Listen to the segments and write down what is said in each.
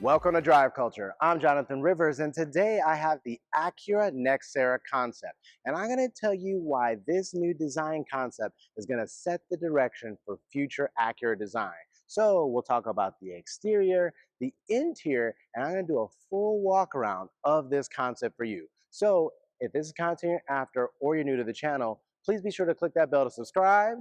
Welcome to Drive Culture. I'm Jonathan Rivers, and today I have the Acura NEXERA concept. And I'm going to tell you why this new design concept is going to set the direction for future Acura design. So we'll talk about the exterior, the interior, and I'm going to do a full walk around of this concept for you. So if this is content you're after or you're new to the channel, please be sure to click that bell to subscribe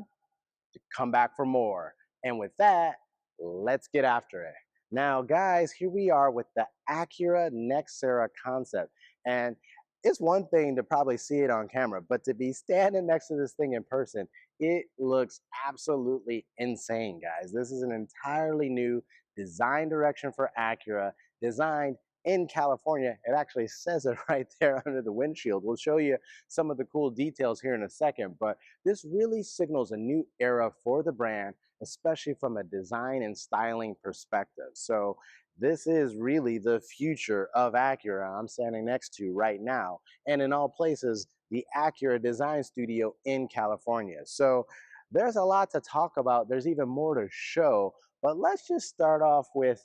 to come back for more. And with that, let's get after it. Now, guys, here we are with the Acura NEXERA concept. And it's one thing to probably see it on camera, but to be standing next to this thing in person, it looks absolutely insane, guys. This is an entirely new design direction for Acura, designed in California. It actually says it right there under the windshield. We'll show you some of the cool details here in a second, but this really signals a new era for the brand, especially from a design and styling perspective. So this is really the future of Acura I'm standing next to right now, and in all places, the Acura Design Studio in California. So there's a lot to talk about. There's even more to show, but let's just start off with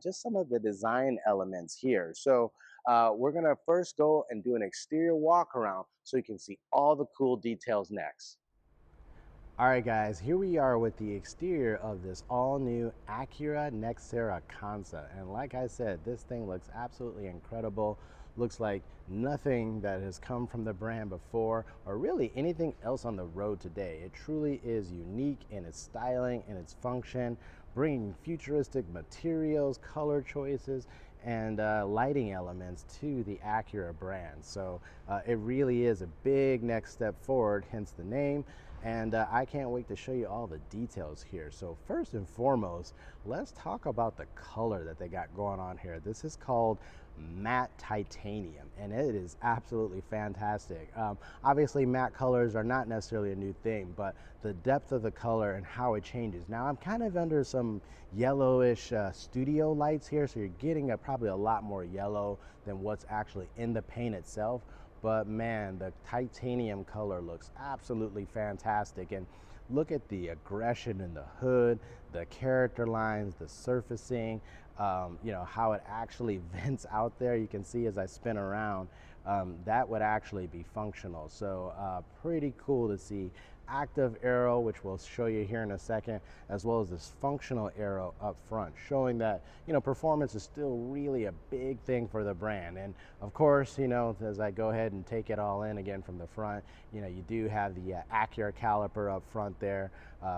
just some of the design elements here. So we're gonna first go and do an exterior walk around so you can see all the cool details next. All right, guys, here we are with the exterior of this all-new Acura NEXERA concept. And like I said, this thing looks absolutely incredible. Looks like nothing that has come from the brand before, or really anything else on the road today. It truly is unique in its styling and its function, bringing futuristic materials, color choices, and lighting elements to the Acura brand. So it really is a big next step forward, hence the name. And I can't wait to show you all the details here. So first and foremost, let's talk about the color that they got going on here. This is called matte titanium, and it is absolutely fantastic. Obviously, matte colors are not necessarily a new thing, but the depth of the color and how it changes. Now, I'm kind of under some yellowish studio lights here, so you're getting probably a lot more yellow than what's actually in the paint itself. But man, the titanium color looks absolutely fantastic. And look at the aggression in the hood, the character lines, the surfacing, you know, how it actually vents out there. You can see as I spin around, that would actually be functional. So pretty cool to see. Active aero, which we'll show you here in a second, as well as this functional aero up front, showing that, you know, performance is still really a big thing for the brand. And of course, you know, as I go ahead and take it all in again from the front, you know, you do have the Acura caliper up front there,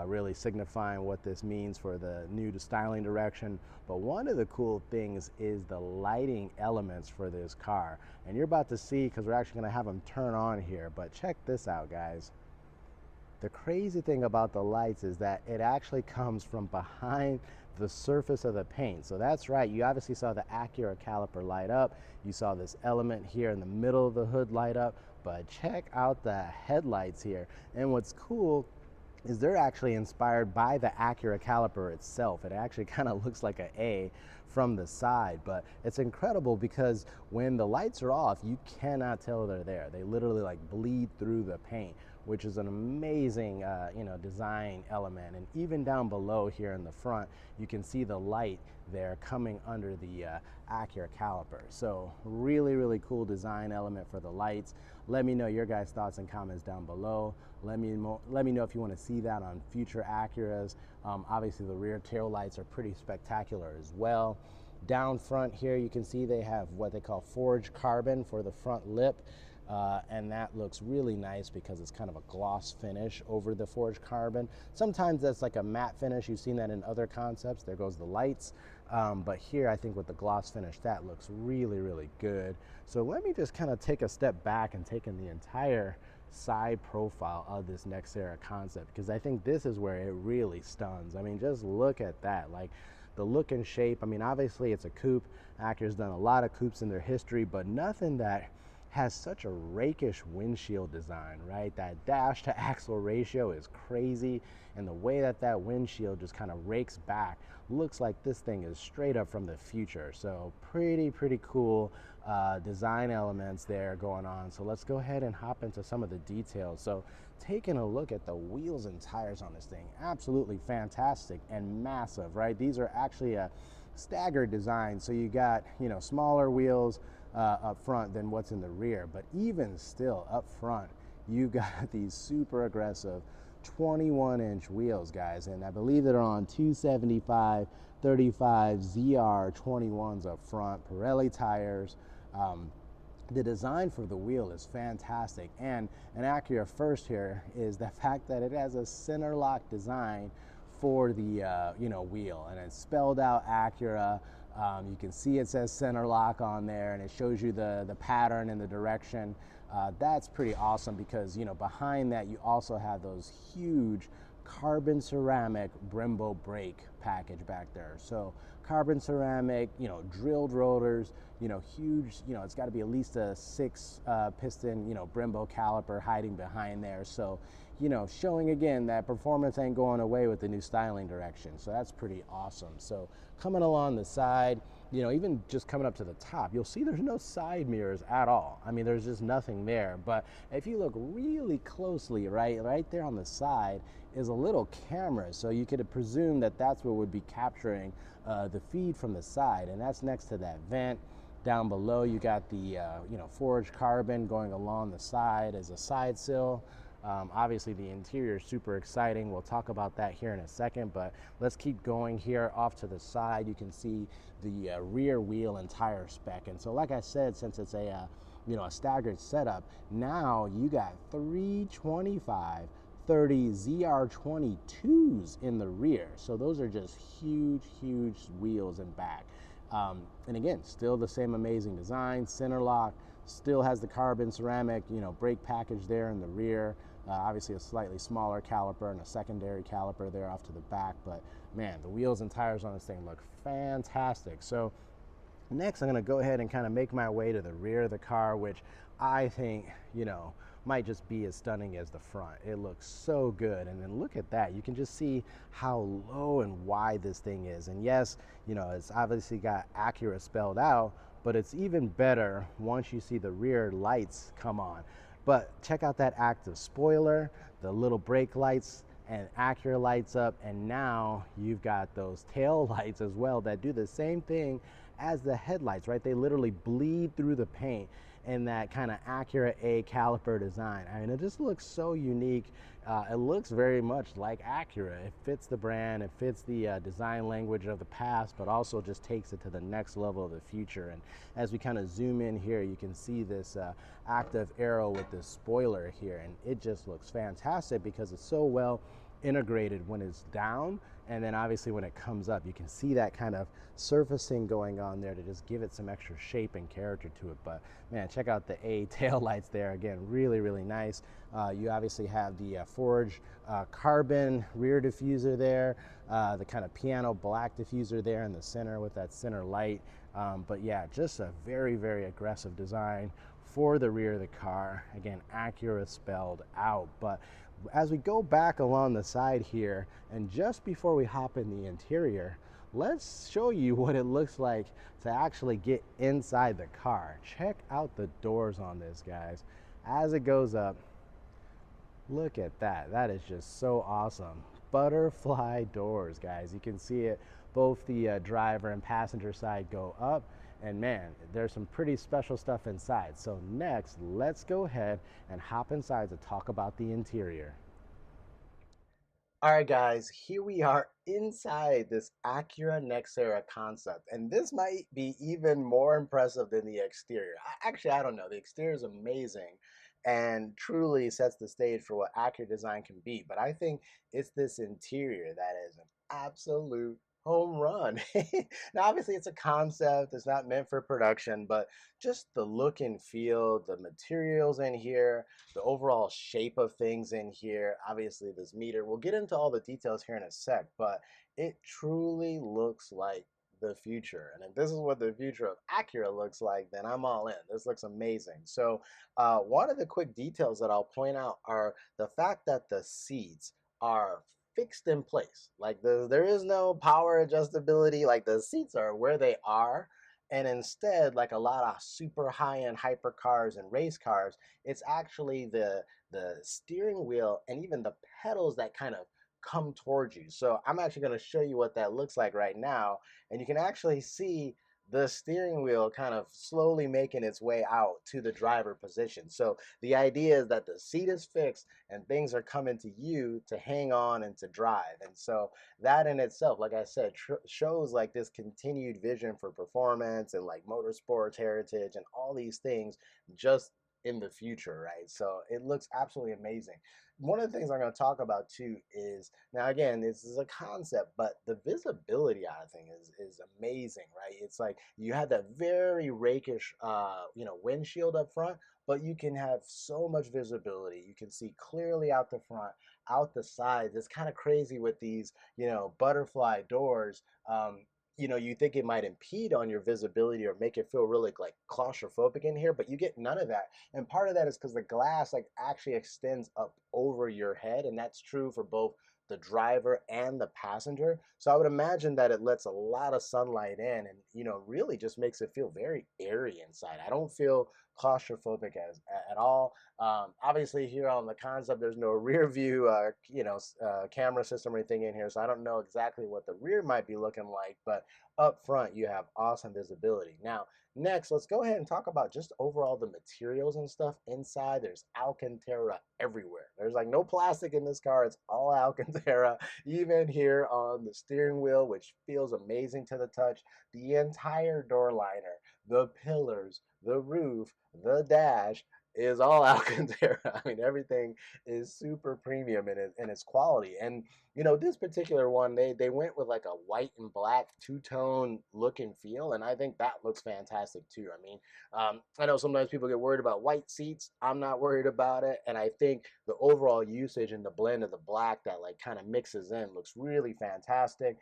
really signifying what this means for the new styling direction. But one of the cool things is the lighting elements for this car, and you're about to see, because we're actually going to have them turn on here. But check this out, guys. The crazy thing about the lights is that it actually comes from behind the surface of the paint. So that's right, you obviously saw the Acura caliper light up. You saw this element here in the middle of the hood light up, but check out the headlights here. And what's cool is they're actually inspired by the Acura caliper itself. It actually kind of looks like an A from the side, but it's incredible because when the lights are off, you cannot tell they're there. They literally like bleed through the paint, which is an amazing you know, design element. And even down below here in the front, you can see the light there coming under the Acura caliper. So really, really cool design element for the lights. Let me know your guys' thoughts and comments down below. Let me know if you want to see that on future Acuras. Obviously, the rear tail lights are pretty spectacular as well. Down front here, you can see they have what they call forged carbon for the front lip. And that looks really nice because it's kind of a gloss finish over the forged carbon. Sometimes that's like a matte finish. You've seen that in other concepts. There goes the lights. But here, I think with the gloss finish, that looks really, really good. So let me just kind of take a step back and take in the entire side profile of this NEXERA concept, because I think this is where it really stuns. I mean, just look at that. Like, the look and shape. I mean, obviously it's a coupe. Acura's done a lot of coupes in their history, but nothing that has such a rakish windshield design, right? That dash to axle ratio is crazy, and the way that that windshield just kind of rakes back looks like this thing is straight up from the future. So pretty cool design elements there going on. So let's go ahead and hop into some of the details. So taking a look at the wheels and tires on this thing, absolutely fantastic and massive, right? These are actually a staggered design, so you got, you know, smaller wheels up front than what's in the rear, but even still up front you got these super aggressive 21-inch wheels, guys, and I believe they're on 275 35 ZR 21s up front, Pirelli tires. The design for the wheel is fantastic, and an Acura first here is the fact that it has a center lock design for the wheel, and it's spelled out Acura. You can see it says center lock on there, and it shows you the pattern and the direction. That's pretty awesome because, you know, behind that you also have those huge carbon ceramic Brembo brake package back there. So carbon ceramic, you know, drilled rotors, you know, huge, you know, it's got to be at least a 6 piston, you know, Brembo caliper hiding behind there. So, you know, showing again that performance ain't going away with the new styling direction. So that's pretty awesome. So coming along the side, you know, even just coming up to the top, you'll see there's no side mirrors at all. I mean, there's just nothing there. But if you look really closely, right there on the side is a little camera. So you could presume that that's what would be capturing the feed from the side, and that's next to that vent. Down below, you got the forged carbon going along the side as a side sill. Obviously the interior is super exciting. We'll talk about that here in a second, but let's keep going here. Off to the side, you can see the rear wheel and tire spec. And so, like I said, since it's a staggered setup, now you got 325 30 ZR22s in the rear. So those are just huge wheels and back. And again, still the same amazing design, center lock, still has the carbon ceramic, you know, brake package there in the rear. Obviously a slightly smaller caliper and a secondary caliper there off to the back, but man, the wheels and tires on this thing look fantastic. So next, I'm going to go ahead and kind of make my way to the rear of the car, which I think, you know, might just be as stunning as the front. It looks so good. And then look at that. You can just see how low and wide this thing is. And yes, you know, it's obviously got Acura spelled out, but it's even better once you see the rear lights come on. But check out that active spoiler, the little brake lights, and Acura lights up, and now you've got those tail lights as well that do the same thing as the headlights, right? They literally bleed through the paint in that kind of Acura A caliper design. I mean, it just looks so unique. It looks very much like Acura. It fits the brand, it fits the design language of the past, but also just takes it to the next level of the future. And as we kind of zoom in here, you can see this active aero with this spoiler here, and it just looks fantastic because it's so well integrated when it's down, and then obviously when it comes up, you can see that kind of surfacing going on there to just give it some extra shape and character to it. But man, check out the A tail lights there. Again, really nice. You obviously have the forged carbon rear diffuser there, the kind of piano black diffuser there in the center with that center light. But yeah, just a very aggressive design for the rear of the car. Again, Acura spelled out. But as we go back along the side here, and just before we hop in the interior, let's show you what it looks like to actually get inside the car. Check out the doors on this, guys. As it goes up, look at that. That is just so awesome. Butterfly doors, guys. You can see it, both the driver and passenger side go up, and man, there's some pretty special stuff inside. So next, let's go ahead and hop inside to talk about the interior. All right, guys, here we are inside this Acura NEXERA concept, and this might be even more impressive than the exterior. Actually, I don't know. The exterior is amazing and truly sets the stage for what Acura design can be, but I think it's this interior that is an absolute home run. Now, obviously, it's a concept, it's not meant for production, but just the look and feel, the materials in here, the overall shape of things in here. Obviously, this meter, we'll get into all the details here in a sec, but it truly looks like the future. And if this is what the future of Acura looks like, then I'm all in. This looks amazing. So one of the quick details that I'll point out are the fact that the seats are fixed in place. Like there is no power adjustability. Like the seats are where they are. And instead, like a lot of super high-end hypercars and race cars, it's actually the steering wheel and even the pedals that kind of come towards you. So I'm actually going to show you what that looks like right now. And you can actually see the steering wheel kind of slowly making its way out to the driver position. So the idea is that the seat is fixed and things are coming to you to hang on and to drive. And so that in itself, like I said, shows like this continued vision for performance and like motorsports heritage and all these things just in the future, right? So it looks absolutely amazing. One of the things I'm going to talk about too is, now again, this is a concept, but the visibility out of thing is amazing, right? It's like you have that very rakish windshield up front, but you can have so much visibility. You can see clearly out the front, out the sides. It's kind of crazy with these butterfly doors. You think it might impede on your visibility or make it feel really like claustrophobic in here, but you get none of that. And part of that is because the glass like actually extends up over your head, and that's true for both the driver and the passenger. So I would imagine that it lets a lot of sunlight in and really just makes it feel very airy inside. I don't feel claustrophobic at all. Obviously here on the concept there's no rear view camera system or anything in here, so I don't know exactly what the rear might be looking like, but up front you have awesome visibility. Now next, let's go ahead and talk about just overall the materials and stuff inside. There's Alcantara everywhere. There's like no plastic in this car. It's all Alcantara, even here on the steering wheel, which feels amazing to the touch. The entire door liner, the pillars, the roof, the dash is all Alcantara. I mean, everything is super premium in its quality. And this particular one, they went with like a white and black two-tone look and feel, and I think that looks fantastic too. I mean, I know sometimes people get worried about white seats. I'm not worried about it, and I think the overall usage and the blend of the black that like kind of mixes in looks really fantastic.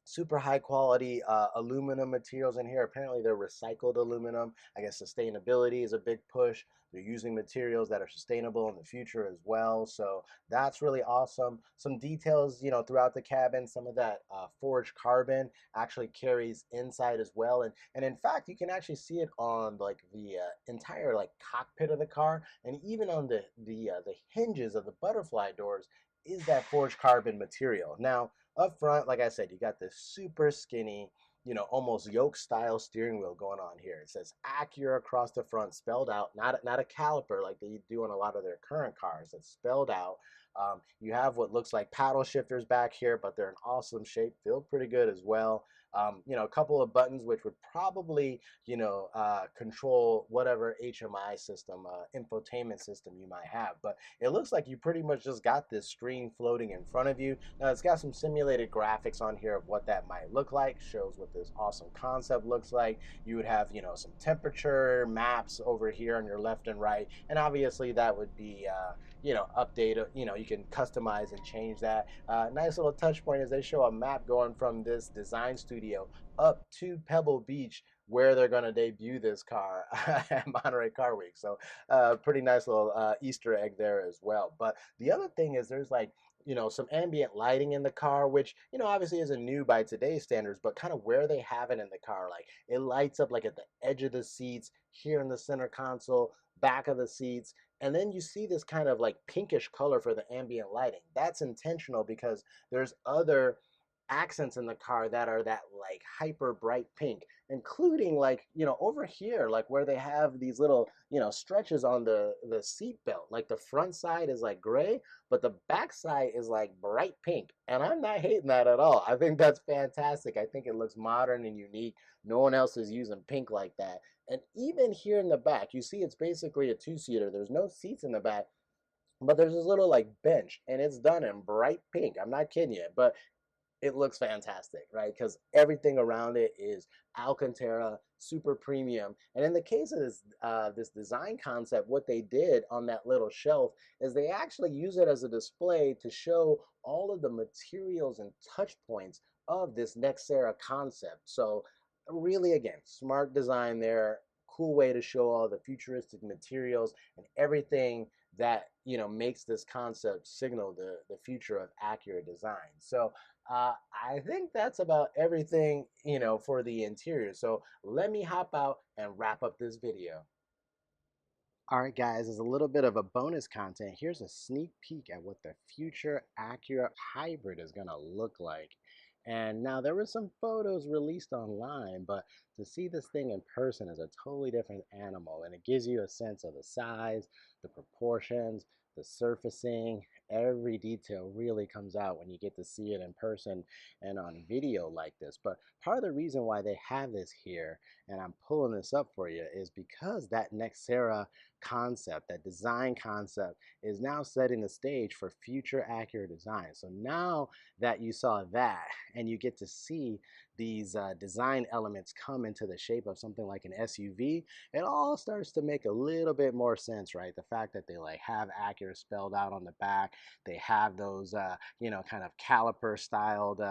Super high quality aluminum materials in here. Apparently they're recycled aluminum. I guess sustainability is a big push. They're using materials that are sustainable in the future as well. So that's really awesome. Some details, throughout the cabin. Some of that forged carbon actually carries inside as well. And in fact, you can actually see it on like the entire like cockpit of the car, and even on the hinges of the butterfly doors is that forged carbon material. Now, up front, like I said, you got this super skinny, almost yoke style steering wheel going on here. It says Acura across the front, spelled out, not a caliper like they do on a lot of their current cars. It's spelled out. You have what looks like paddle shifters back here, but they're in awesome shape, feel pretty good as well. A couple of buttons which would probably, control whatever HMI system, infotainment system you might have. But it looks like you pretty much just got this screen floating in front of you. Now it's got some simulated graphics on here of what that might look like, shows what this awesome concept looks like. You would have, some temperature maps over here on your left and right, and obviously that would be update, you can customize and change that. Nice little touch point is they show a map going from this design studio up to Pebble Beach, where they're going to debut this car at Monterey Car Week. So pretty nice little Easter egg there as well. But the other thing is there's like, some ambient lighting in the car, which, obviously isn't new by today's standards, but kind of where they have it in the car. Like it lights up like at the edge of the seats, here in the center console, back of the seats. And then you see this kind of like pinkish color for the ambient lighting. That's intentional because there's other accents in the car that are that like hyper bright pink, including like over here, like where they have these little stretches on the seat belt. Like the front side is like gray, but the back side is like bright pink, and I'm not hating that at all. I think that's fantastic. I think it looks modern and unique. No one else is using pink like that. And even here in the back, you see it's basically a two-seater. There's no seats in the back, but there's this little like bench, and it's done in bright pink. I'm not kidding you, but it looks fantastic, right? Because everything around it is Alcantara, super premium. And in the case of this design concept, what they did on that little shelf is they actually use it as a display to show all of the materials and touch points of this Nexera concept. So really, again, smart design there, cool way to show all the futuristic materials and everything that makes this concept signal the future of Acura design. So I think that's about everything for the interior. So let me hop out and wrap up this video. All right, guys, as a little bit of a bonus content, here's a sneak peek at what the future Acura Hybrid is going to look like. And now there were some photos released online, but to see this thing in person is a totally different animal. And it gives you a sense of the size, the proportions, the surfacing, every detail really comes out when you get to see it in person and on video like this. But part of the reason why they have this here, and I'm pulling this up for you, is because that Nexera concept, that design concept, is now setting the stage for future Acura design. So now that you saw that and you get to see these design elements come into the shape of something like an SUV, it all starts to make a little bit more sense, right? The fact that they like have Acura spelled out on the back, they have those kind of caliper styled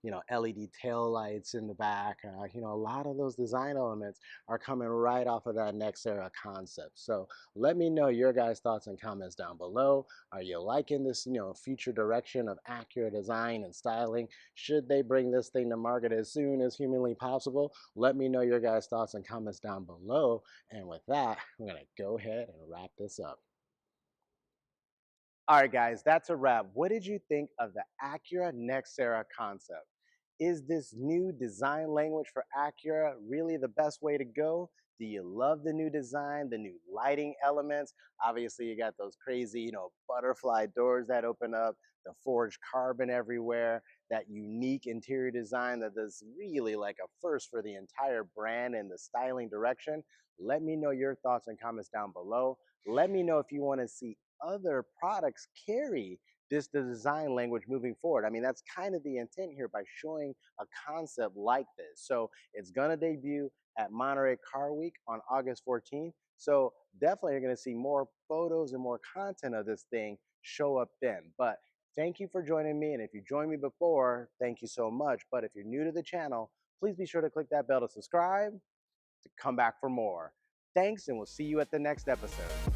LED tail lights in the back. A lot of those design elements are coming right off of that Nexera concept. So let me know your guys' thoughts and comments down below. Are you liking this, future direction of Acura design and styling? Should they bring this thing to market as soon as humanly possible? Let me know your guys' thoughts and comments down below. And with that, I'm going to go ahead and wrap this up. All right, guys, that's a wrap. What did you think of the Acura NEXERA concept? Is this new design language for Acura really the best way to go? Do you love the new design, the new lighting elements? Obviously, you got those crazy, butterfly doors that open up, the forged carbon everywhere, that unique interior design that is really like a first for the entire brand and the styling direction. Let me know your thoughts and comments down below. Let me know if you want to see other products carry this design language moving forward. I mean, that's kind of the intent here by showing a concept like this. So it's going to debut at Monterey Car Week on August 14th. So definitely you're going to see more photos and more content of this thing show up then. But thank you for joining me. And if you joined me before, thank you so much. But if you're new to the channel, please be sure to click that bell to subscribe to come back for more. Thanks, and we'll see you at the next episode.